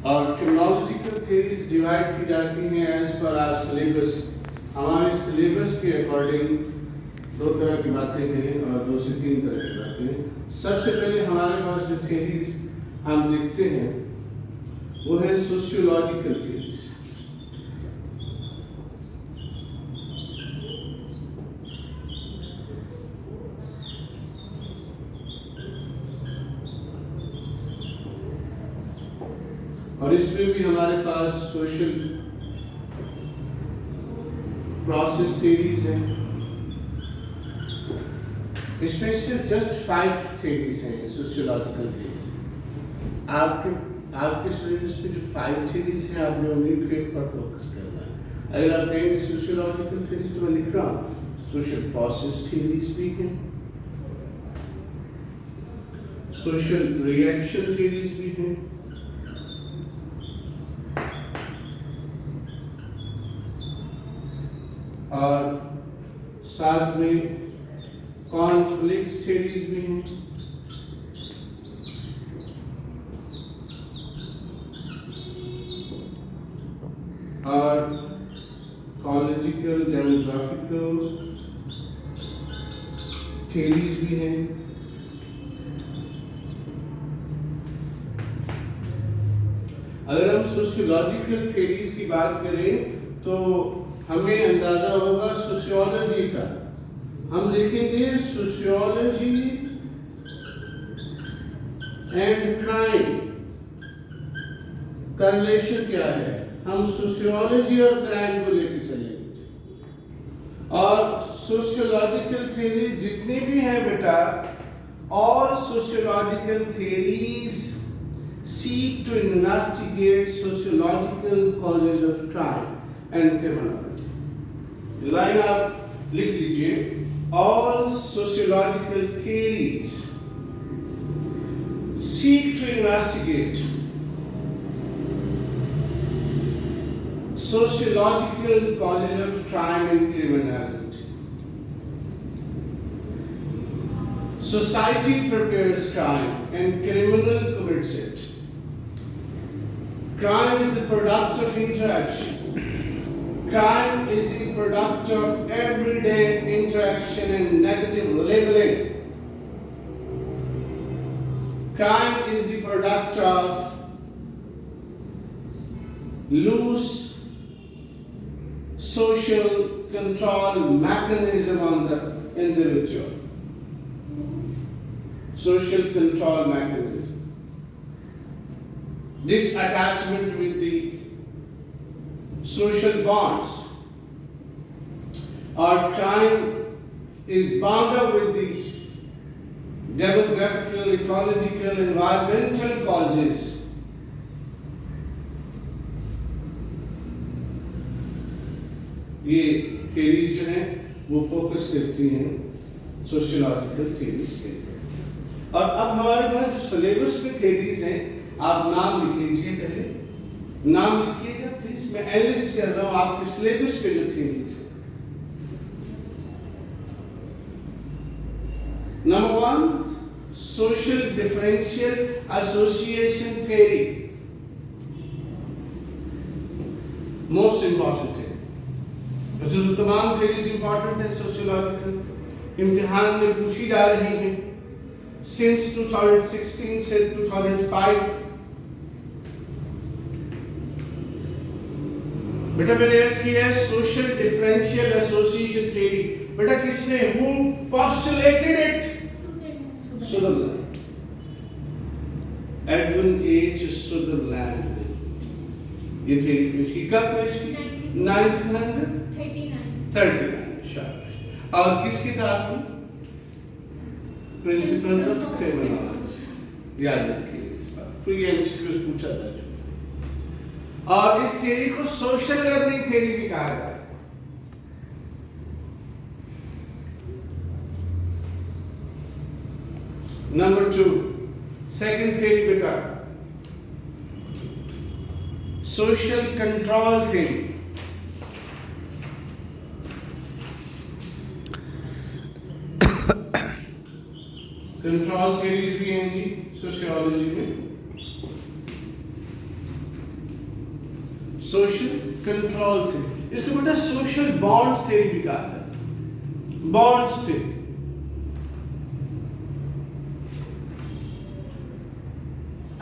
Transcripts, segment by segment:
और क्रिमिनोलॉजिकल theories divide की जाती हैं एज पर आर सिलेबस। हमारे सिलेबस के अकॉर्डिंग दो तरह की बातें हैं और दो से तीन तरह की बातें हैं। सबसे पहले हमारे पास जो थ्योरीज हम देखते हैं वो है सोशियोलॉजिकल थ्योरीज। और इसमें भी हमारे पास सोशल प्रोसेस थ्योरीज हैं। इसमें सिर्फ जस्ट 5 थ्योरीज हैं सोशियोलॉजिकल थ्योरी। आपके सिलेबस में जो 5 थ्योरीज हैं आपने उन्हीं के पर फोकस करना है। अगर आप कहेंगे सोशियोलॉजिकल थ्योरीज तो मैं लिख रहा हूँ, सोशल प्रोसेस थ्योरीज भी हैं, सोशल रिएक्शन थ्योरीज भी हैं, और साथ में कॉन्फ्लिक्ट थ्योरीज भी हैं, और इकोलॉजिकल डेमोग्राफिकल थ्योरीज भी हैं। अगर हम सोशियोलॉजिकल थ्योरीज की बात करें तो हमें अंदाजा होगा सोशियोलॉजी का। हम देखेंगे सोशियोलॉजी एंड क्राइम का रिलेशन क्या है। हम सोशियोलॉजी और क्राइम को लेकर चलेंगे। और सोशियोलॉजिकल थ्योरी जितनी भी हैं बेटा, all sociological theories seek to investigate sociological causes of crime and criminality. Line आप लिख लीजिए, all sociological theories seek to investigate sociological causes of crime and criminality. Society prepares crime and criminal commits it. Crime is the product of interaction. Crime is the product of everyday interaction and negative labeling. Crime is the product of loose social control mechanism on the individual. Social control mechanism. Disattachment with the social bonds, or crime is bound up with the demographical, ecological, environmental causes. ये theories जो हैं वो focus करती हैं sociological theories के ऊपर। और अब हमारे पास जो सिलेबस में थ्योरीज हैं, आप नाम लिख लीजिए। पहले नाम लिखिएगा प्लीज, मैं एनालिस्ट कर रहा हूं आपके सिलेबस पे जो थ्योरीज है। Number 1, social differential association theory, most important है। जो तमाम थ्योरीज इंपॉर्टेंट है सोशियोलॉजिकल, इम्तिहान में पूछी जा रही हैं सिंस 2016 से 2005। बेटा मैंने अर्ज किया है सोशल डिफरेंशियल एसोसिएशन थ्योरी। बेटा किसने, who postulated it? Sutherland, Edwin H Sutherland. ये थ्योरी पेश की, कब पेश की? 1939। शाबाश। और किस किताब में? Principles of criminology. याद रखिए इस बात को, ये एमसीक्यू पूछा था। और इस थ्योरी को सोशल लर्निंग थ्योरी भी कहा जाता है। नंबर 2, सेकंड थ्योरी बेटा, social control theory. Control theories भी हैं जी सोशियोलॉजी में। सोशल कंट्रोल थ्योरी, इसको बेटा सोशल बॉन्ड्स थ्योरी भी कहा जाता है। बॉन्ड्स थ्योरी,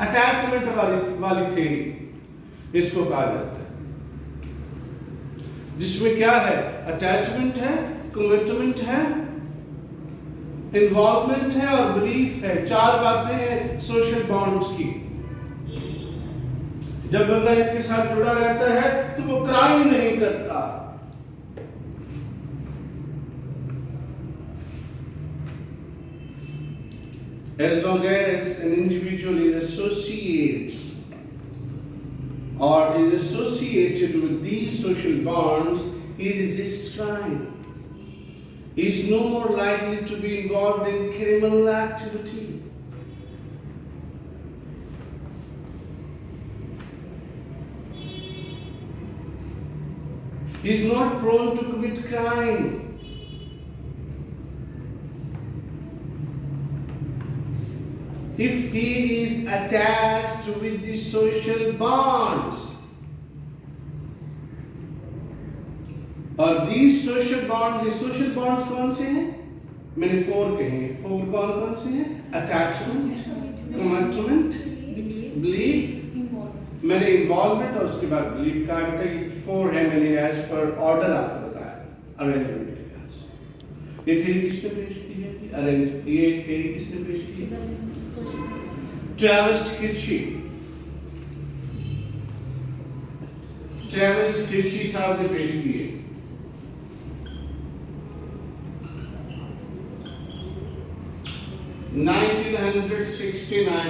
अटैचमेंट वाली थ्योरी इसको कहा जाता है, जिसमें क्या है, अटैचमेंट है, कमिटमेंट है, इन्वॉल्वमेंट है और बिलीफ है। चार बातें हैं सोशल बॉन्ड्स की। जब बंदा इनके साथ जुड़ा रहता है तो वो क्राइम नहीं करता। As long as an individual is associates or is associated with these social bonds, he resists crime. He is no more likely to be involved in criminal activity. He is not prone to commit crime. If he is attached with the social bonds, और these social bonds, ये social bonds कौन से हैं? मैंने 4 कहे हैं। 4 कौन से हैं? Attachment, commitment, belief, मैंने involvement और उसके बाद belief कहा बेटा। ये 4 है, मैंने as per order आपको बताया arrangement के लिहाज। ये थ्योरी किसने पेश की है? ये थ्योरी किसने पेश की है? ट्रेविस हिर्शी साहब ने पेश की है।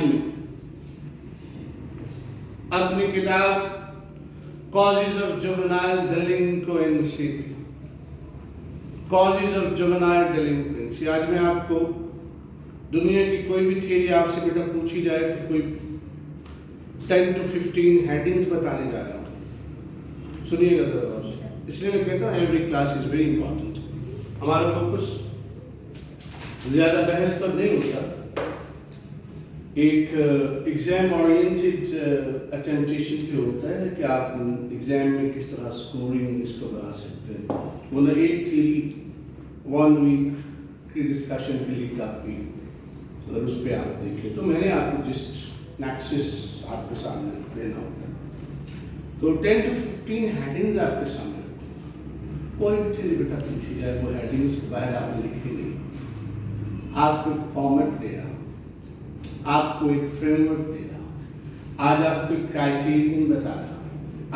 में अपनी किताब कॉजेज ऑफ जुवेनाइल डेलिंक्वेंसी, आज मैं आपको दुनिया की कोई भी थ्योरी आपसे बेटा पूछी जाए तो कोई 10 to 15 हेडिंग्स बताने जा रहा हूँ, सुनिएगा जरा। इसलिए मैं कहता हूँ every class is very important. हमारा फोकस ज्यादा बहस पर नहीं होता, एक एग्जाम ओरिएंटेड अटेम्प्टेशन पे होता है कि आप एग्जाम में किस तरह स्कोरिंग इसको बना सकते हैं। मतलब एक थ्योरी 1 वीक की डिस्कशन के लिए काफ़ी, अगर उस पर आप देखें तो मैंने आपको जस्ट नैक्सिस आपके सामने देना होता है। तो 10 to 15 हेडिंग्स आपके सामने, कोई भी थ्योरी बेटा पूछी जाए वो हेडिंग्स बाहर आपने लिखी नहीं, आपको एक फॉर्मेट दे रहा, आपको एक फ्रेमवर्क दे रहा, आज आपको एक क्राइटेरियन बता रहा,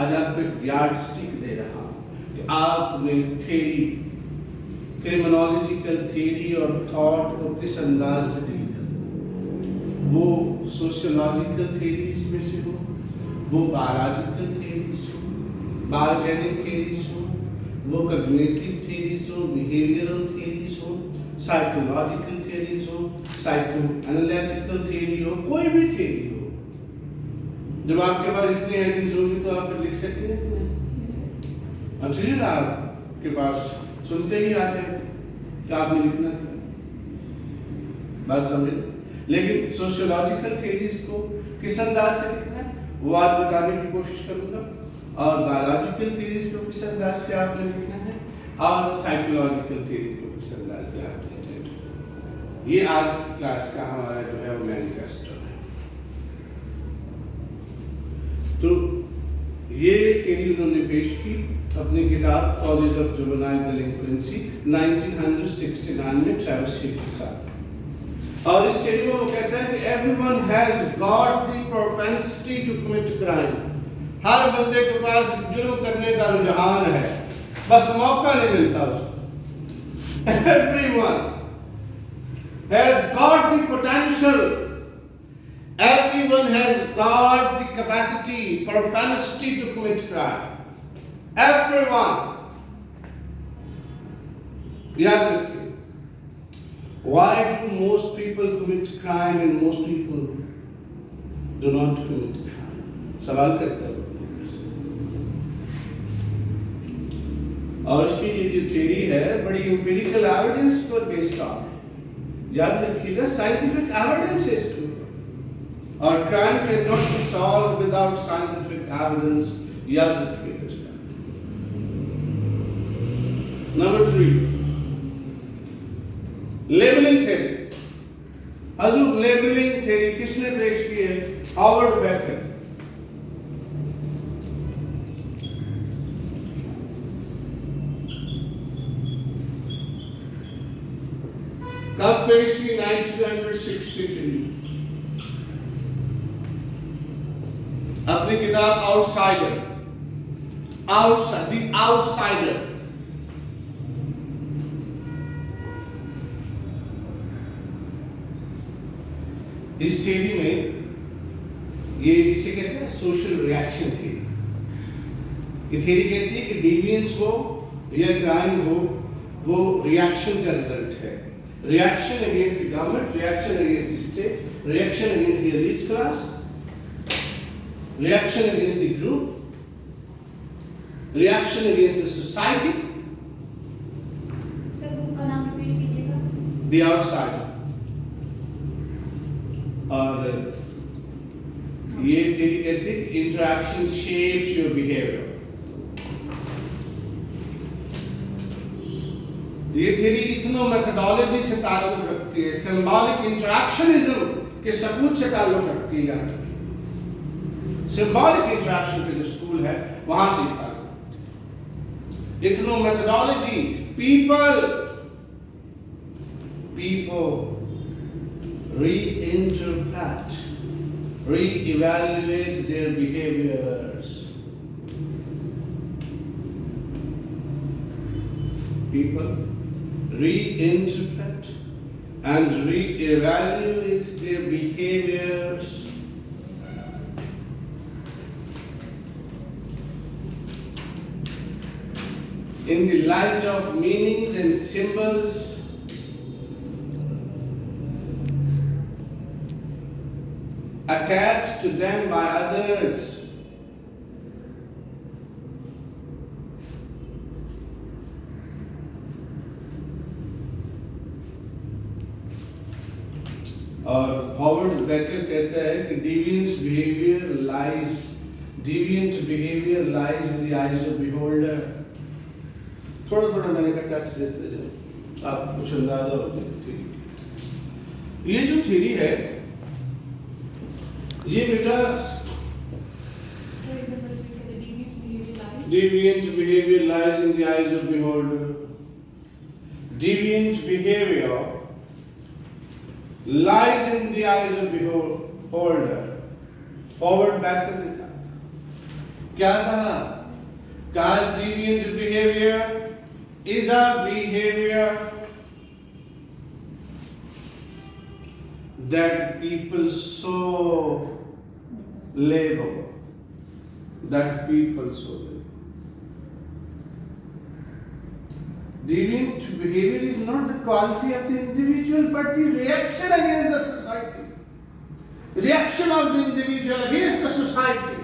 आज आपको एक यार्डस्टिक दे रहा कि आपने थ्योरी, क्रिमिनोलॉजिकल थ्योरी और थॉट को किस अंदाज से डील करना। वो सोशियोलॉजिकल थ्योरीज में से हो, वो बायोलॉजिकल थ्योरीज हो, बायोजेनिक थ्योरीज हो, वो कॉग्निटिव थ्योरीज हो, बिहेवियरल थ्योरीज हो, साइकोलॉजिकल थ्योरीज हो, साइको एनालिटिकल थ्योरी हो, कोई भी थ्योरी हो। जब आपके पास इतनी हेडिंग्स होंगी तो आप लिख सकेंगे कि नहीं? अच्छी आपके पास सुनते ही आ गए कि आपने लिखना क्या, बात समझे। लेकिन सोशियोलॉजिकल थ्योरीज को किस अंदाज से लिखना है वो आज बताने की कोशिश करूंगा, और बायोलॉजिकल थ्योरीज को किस अंदाज से आपने लिखना है, और साइकोलॉजिकल थ्योरीज को किस अंदाज से आपने। ये आज की क्लास का हमारा जो है वो मैनिफेस्टो है। तो ये थ्योरी उन्होंने पेश की अपनी किताब कॉजेज ऑफ जुवेनाइल डेलिंक्वेंसी 1969 में ट्रेविस हिर्शी के साथ। और इस थ्योरी में वो कहता है कि everyone has got the propensity to commit crime. हर बंदे के पास जुर्म करने का रुझान है, बस मौका नहीं मिलता उसको। Everyone has got the potential, everyone has got the capacity, propensity to commit crime. Everyone. याद रखिए, why do most people commit crime and most people do not commit crime? सवाल करता है। और इसकी ये जो थ्योरी है बड़ी एम्पिरिकल एविडेंस पर बेस्ड ऑन है। याद रखिएगा, साइंटिफिक एविडेंस है, और crime can not be solve without scientific evidence, याद रखिएगा इसमें। Number 3, labelling theory. हजूर लेबलिंग थ्योरी किसने पेश की है? Howard baker. कब पेश की? 1963 अपनी किताब आउटसाइडर, द आउटसाइडर। इस थ्योरी में ये इसे कहते हैं सोशल रिएक्शन थ्योरी। ये थ्योरी कहती है कि डिविएंस हो या क्राइम हो, वो रिएक्शन का रिजल्ट है। Reaction against the government, reaction against the state, reaction against the elite class, reaction against the group, reaction against the society. Sir book का नाम रिपीट कीजिएगा। The outsider। और ये थ्योरी कहती है कि इंटरैक्शन शेप्स योर बिहेवियर। ये theory ethno methodology से ताल्लुक रखती है, सिंबॉलिक इंटरैक्शनिज्म के सबूत से ताल्लुक रखती है। सिंबॉलिक इंटरैक्शन के जो स्कूल है वहां से ताल्लुक। Ethno methodology, people reinterpret, reevaluate their behaviors. People reinterpret and reevaluate their behaviors in the light of meanings and symbols attached to them by others. और हॉवर्ड बेकर कहता है कि deviant behavior lies in the eyes of beholder. थोड़ा थोड़ा मैंने कहा touch देते जाओ, आप कुछ अंदाजा हो जाए। ये जो थ्योरी है, ये बेटा deviant behavior lies in the eyes of beholder. Deviant behavior lies in the eyes of beholder. Forward back कर लिखा। क्या कहा? Deviant behavior is a behavior that people so label. Deviant behavior is not the quality of the individual, but the reaction against the society. Reaction of the individual against the society.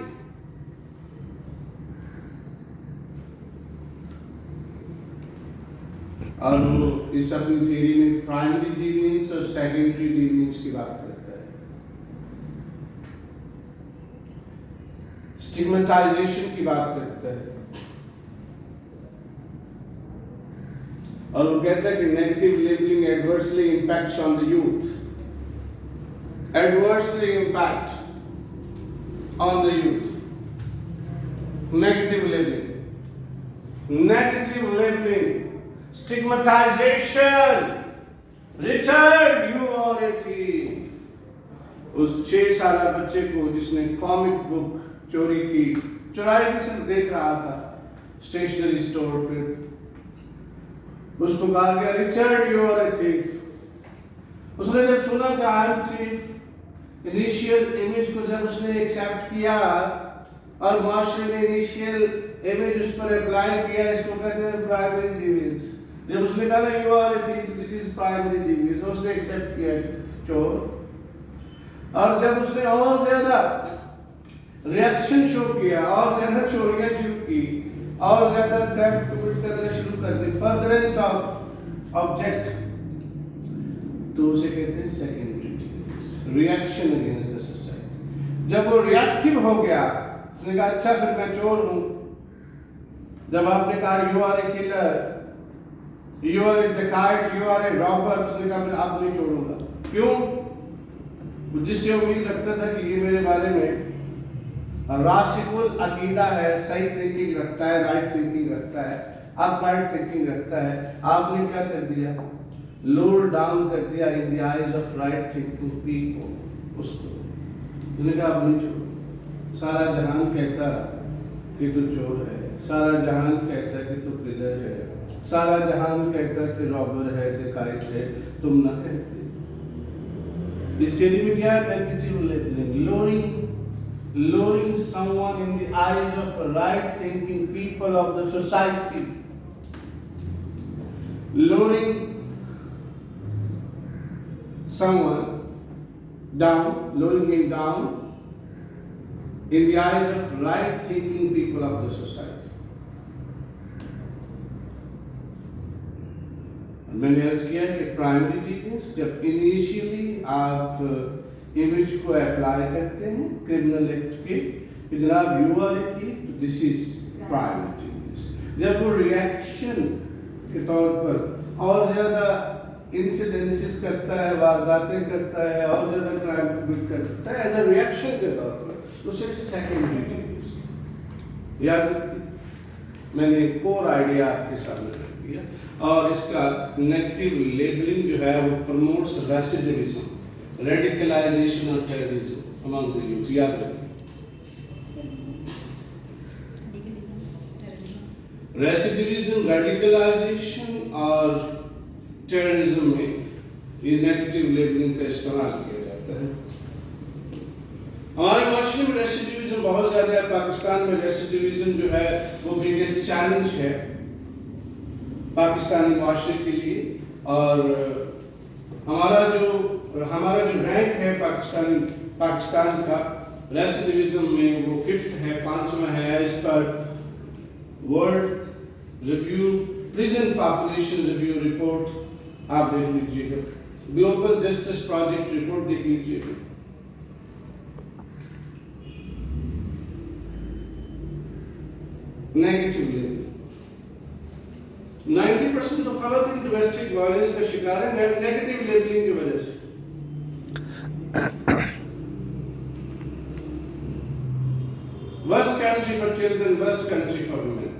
और वो इस अपनी theory में primary डिविएंस और secondary डिविएंस की बात करता है। स्टिग्मेटाइजेशन की बात करता है, और वो कहता है कि negative labelling adversely impacts on the youth, adversely impact on the youth. Negative labelling, stigmatization, return, you are a thief। उस 6 साल बच्चे को जिसने कॉमिक बुक चुराई की सिर्फ देख रहा था स्टेशनरी स्टोर पे, उसको कहा गया Richard you are a thief. उसने जब सुना कि I am thief, initial image को जब उसने एक्सेप्ट किया और मास्टर ने इनिशियल इमेज उस पर अप्लाई किया, इसको कहते हैं प्राइमरी डिविएंस। जब उसने कहा ना you are a thief, this is primary deviance, उसने एक्सेप्ट किया चोर। और जब उसने और ज्यादा रिएक्शन शो किया और ज्यादा चोरियां शुरू की और ज्यादा थेफ्ट कमिट करना शुरू कर दी, फर्दरेंस ऑफ ऑब्जेक्ट, तो उसे कहते हैं secondary deviance, reaction against the society. जब वो रिएक्टिव हो गया, उसने कहा अच्छा फिर मैं चोर हूं। जब आपने कहा you are a killer, you are a dacoit, you are A robber, उसने कहा फिर आप नहीं छोड़ूंगा। क्यों? वो जिससे उम्मीद रखता था कि ये मेरे बारे में राशिकुल अकीदा है, सही थिंकिंग रखता है, राइट थिंकिंग रखता है, अपराइट थिंकिंग रखता है, आपने क्या कर दिया? लोअर डाउन कर दिया in the eyes of right thinking people उसको। उसने कहा अब नहीं छोड़ो। सारा जहान कहता कि तू चोर है, सारा जहान कहता कि तू किलर है, सारा जहान कहता कि रॉबर है, डकैत है, तुम ना कहते। इस थ्योरी में क्या है? Negative labelling, lowering someone in the eyes of right thinking people of the society, lowering someone down, lowering him down in the eyes of right thinking people of the society. मैंने अर्ज किया कि primary teaching जब initially आप image को apply करते हैं criminal act के, जनाब यू आर ए थीफ, तो दिस इज प्राइमरी टीचिंग। जब वो रिएक्शन के तौर पर और ज्यादा इंसिडेंसेस करता है, वारदातें करता है, और ज्यादा क्राइम कमिट करता है एज अ रिएक्शन के तौर पर, उसे सेकेंडरी टीचिंग। याद रखिए, मैंने कोर आइडिया आपके सामने रख दिया। और इसका नेगेटिव लेबलिंग जो है वो promotes रेसिडिविज्म, radicalization or terrorism among the youth. याद रखिए, रेसिडिविज्म, रेडिकलाइजेशन और टेररिज्म में ये नेगेटिव लेबलिंग का इस्तेमाल किया जाता है। हमारे माशरे में रेसिडिविज्म बहुत ज्यादा है। पाकिस्तान में रेसिडिविज्म जो है वो बिगेस्ट चैलेंज है पाकिस्तानी माशरे के लिए। और हमारा जो रैंक है पाकिस्तान का रेसिडिविज्म में वो 5th है, 5वां है as per world review prison population review report. आप देख लीजिएगा, ग्लोबल जस्टिस प्रोजेक्ट रिपोर्ट देख लीजिएगा। नेगेटिव 90% तो खवातीन डोमेस्टिक वायलेंस का शिकार है नेगेटिव लेबलिंग की वजह से। Worst country for children, worst country for women.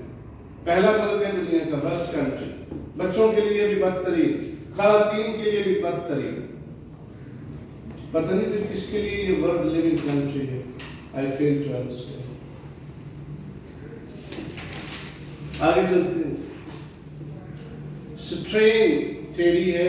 पहला मुल्क है दुनिया का वर्स्ट कंट्री, बच्चों के लिए भी बदतरीन, खवातीन के लिए भी बदतरीन। पता नहीं कि किसके लिए ये वर्ल्ड लिविंग कंट्री है। आई फेल टू अंडरस्टैंड। आगे चलते हैं। स्ट्रेन थ्योरी है।